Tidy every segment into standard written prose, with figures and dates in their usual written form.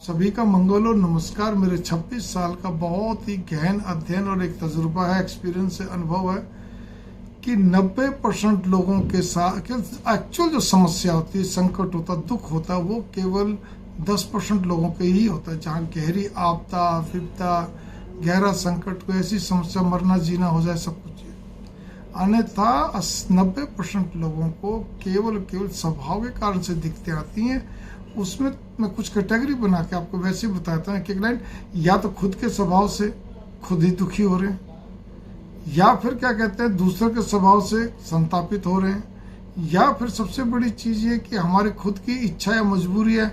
सभी का मंगल और नमस्कार। मेरे 26 साल का बहुत ही गहन अध्ययन और एक तजुर्बा है, एक्सपीरियंस है, अनुभव है कि 90% लोगों के साथ एक्चुअल जो समस्या होती है, संकट होता, दुख होता, वो केवल 10% लोगों के ही होता है। जहाँ गहरी आपदा, विपदा, गहरा संकट, कोई ऐसी समस्या, मरना जीना हो जाए, सब कुछ। अन्यथा 90% लोगों को केवल स्वभाव के कारण से दिक्कतें आती हैं। उसमें मैं कुछ कैटेगरी बना के आपको वैसे बताता हूँ कि लाइन या तो खुद के स्वभाव से खुद ही दुखी हो रहे हैं, या फिर क्या कहते हैं दूसरों के स्वभाव से संतापित हो रहे हैं, या फिर सबसे बड़ी चीज़ ये कि हमारे खुद की इच्छा या मजबूरी है,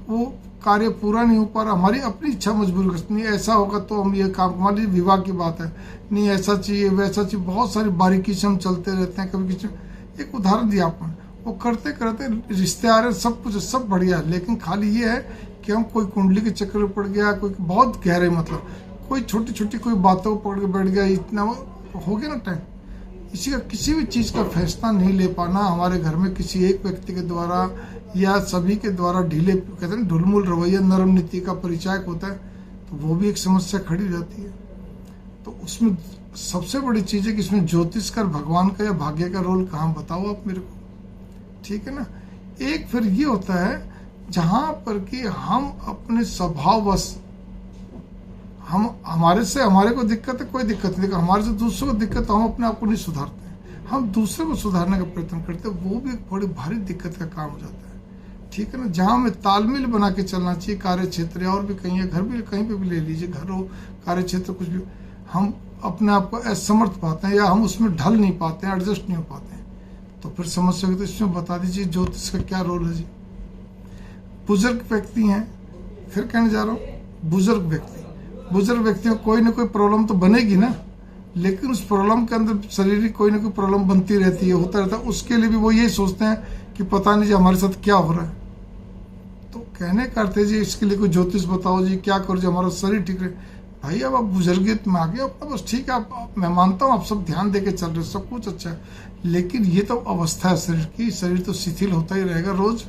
वो कार्य पूरा नहीं हो पा रहा, हमारी अपनी इच्छा मजबूरी नहीं, ऐसा होगा तो हम ये काम, हमारी विवाह की बात है, नहीं ऐसा चाहिए वैसा चाहिए, बहुत सारी बारीकी से हम चलते रहते हैं। कभी किसी एक उदाहरण दिया आपने, वो करते करते रिश्ते आ रहे, सब कुछ सब बढ़िया, लेकिन खाली ये है कि हम कोई कुंडली के चक्कर में पड़ गया, कोई बहुत गहरे मतलब कोई छोटी छोटी कोई बातों को पकड़ के बैठ गया, इतना हो गया ना टाइम। इसी का किसी भी चीज़ का फैसला नहीं ले पाना हमारे घर में किसी एक व्यक्ति के द्वारा या सभी के द्वारा ढीले, कहते हैं ढुलमुल रवैया, नरम नीति का परिचायक होता है, तो वो भी एक समस्या खड़ी रहती है। तो उसमें सबसे बड़ी चीज़ है कि इसमें ज्योतिष का, भगवान का या भाग्य का रोल कहाँ, बताओ आप मेरे को, ठीक है ना। एक फिर ये होता है जहाँ पर कि हम अपने स्वभाववश, हम हमारे को दिक्कत है, कोई दिक्कत नहीं, हमारे से दूसरों को दिक्कत, हम अपने आप को नहीं सुधारते हैं, हम दूसरे को सुधारने का प्रयत्न करते हैं, वो भी एक बड़ी भारी दिक्कत का काम हो जाता है, ठीक है ना। जहाँ हमें तालमेल बना के चलना चाहिए, कार्य क्षेत्र या और भी कहीं है, घर भी कहीं पे भी ले लीजिए, घर हो, कार्य क्षेत्र, कुछ भी, हम अपने आप को असमर्थ पाते हैं या हम उसमें ढल नहीं पाते हैं, एडजस्ट नहीं हो पाते हैं, तो फिर समस्या होगी। तो इसमें बता दीजिए ज्योतिष का क्या रोल है जी। बुजुर्ग व्यक्ति हैं, फिर कहने जा रहा हूँ, बुजुर्ग व्यक्तियों कोई ना कोई प्रॉब्लम तो बनेगी ना, लेकिन उस प्रॉब्लम के अंदर शारीरिक कोई ना कोई प्रॉब्लम बनती रहती है, होता रहता है, उसके लिए भी वो यही सोचते हैं कि पता नहीं जी हमारे साथ क्या हो रहा है। तो कहने करते जी इसके लिए कोई ज्योतिष बताओ जी, क्या करो जी हमारा शरीर ठीक रहे। भाई अब आप बुजुर्गियत में आ गए, अब बस ठीक है, मैं मानता हूँ आप सब ध्यान दे के चल रहे, सब कुछ अच्छा है, लेकिन ये तो अवस्था है शरीर की, शरीर तो शिथिल होता ही रहेगा रोज।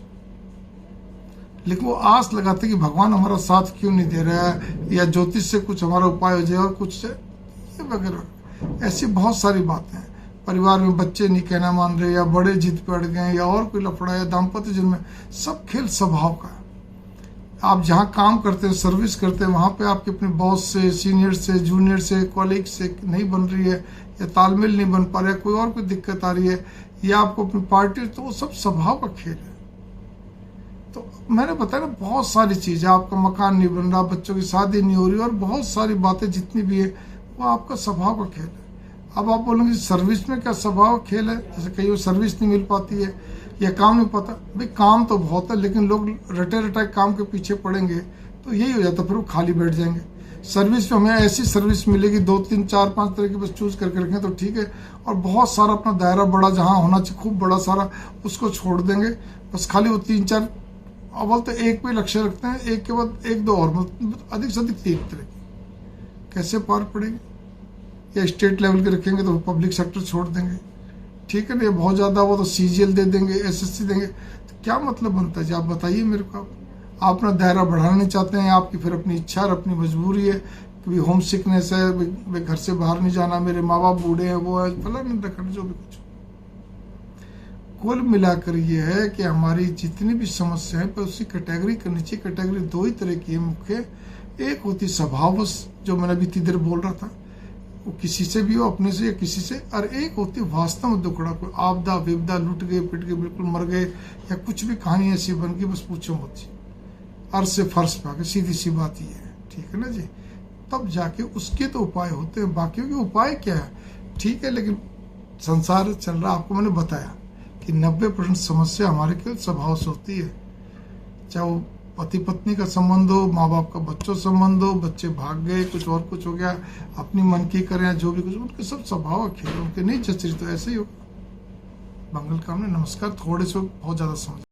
लेकिन वो आस लगाते कि भगवान हमारा साथ क्यों नहीं दे रहा है, या ज्योतिष से कुछ हमारा उपाय हो जाए और कुछ ये वगैरह, ऐसी बहुत सारी बातें हैं। परिवार में बच्चे नहीं कहना मान रहे, या बड़े जिद पे अड़ गए, या और कोई लफड़ा, या दाम्पत्य जीवन में, सब खेल स्वभाव का है। आप जहाँ काम करते हैं, सर्विस करते हैं, वहाँ पे आपके अपने बॉस से, सीनियर से, जूनियर से, कॉलीग से नहीं बन रही है, या तालमेल नहीं बन पा रहा है, कोई और कोई दिक्कत आ रही है, या आपको अपनी पार्टी, तो वो सब स्वभाव का खेल है। तो मैंने बताया ना, बहुत सारी चीज़ें, आपका मकान नहीं बन रहा, बच्चों की शादी नहीं हो रही, और बहुत सारी बातें जितनी भी है वो आपका स्वभाव का खेल है। अब आप बोलेंगे सर्विस में क्या स्वभाव खेल है, जैसे कहीं वो सर्विस नहीं मिल पाती है या काम नहीं पता, भाई काम तो बहुत है, लेकिन लोग रटे रटाए काम के पीछे पड़ेंगे तो यही हो जाता, फिर वो खाली बैठ जाएंगे। सर्विस में हमें ऐसी सर्विस मिलेगी 2, 3, 4, 5 तरह की बस चूज करके रखें तो ठीक है, और बहुत सारा अपना दायरा बड़ा जहाँ होना चाहिए खूब बड़ा सारा, उसको छोड़ देंगे, बस खाली वो 3, 4, अव्वल तो एक पे लक्ष्य रखते हैं, एक के बाद 1, 2 और, अधिक से अधिक 3 तरह की, कैसे पार पड़ेगी। या स्टेट लेवल के रखेंगे तो पब्लिक सेक्टर छोड़ देंगे, ठीक है ना, ये बहुत ज़्यादा वो तो CGL दे देंगे, SSC देंगे, तो क्या मतलब बनता है जी, आप बताइए मेरे को। आप अपना दायरा बढ़ाना नहीं चाहते हैं, आपकी फिर अपनी इच्छा और अपनी मजबूरी है कि होम सिकनेस है, भाई घर से बाहर नहीं जाना, मेरे माँ बाप बूढ़े हैं, वो है फलाना ढकना, जो भी कुछ। कुल मिलाकर ये है कि हमारी जितनी भी समस्याएं पर उसकी कैटेगरी करनी चाहिए। कैटेगरी 2 ही तरह की है मुख्य, एक होती स्वभाववश, जो मैंने अभी इतनी देर बोल रहा था, वो किसी से भी हो, अपने से या किसी से, और एक होती वास्तव में दुखड़ा, कोई आपदा विपदा, लुट गए, पिट गए, बिल्कुल मर गए, या कुछ भी कहानी ऐसी बन गई, बस पूछो मत जी, अर्श से फर्श पे आके, सीधी सी बात ये है, ठीक है ना जी। तब जाके उसके तो उपाय होते हैं, बाकियों के उपाय क्या है, ठीक है, लेकिन संसार चल रहा, आपको मैंने बताया कि 90% समस्या हमारे केवल स्वभाव से होती है, चाहे वो पति पत्नी का संबंध हो, माँ बाप का बच्चों संबंध हो, बच्चे भाग गए, कुछ और कुछ हो गया, अपनी मन की करें, जो भी कुछ, उनके सब स्वभाव खेल, उनके नहीं जच रही तो ऐसे ही हो। मंगल कामना, नमस्कार। थोड़े से बहुत ज़्यादा समझ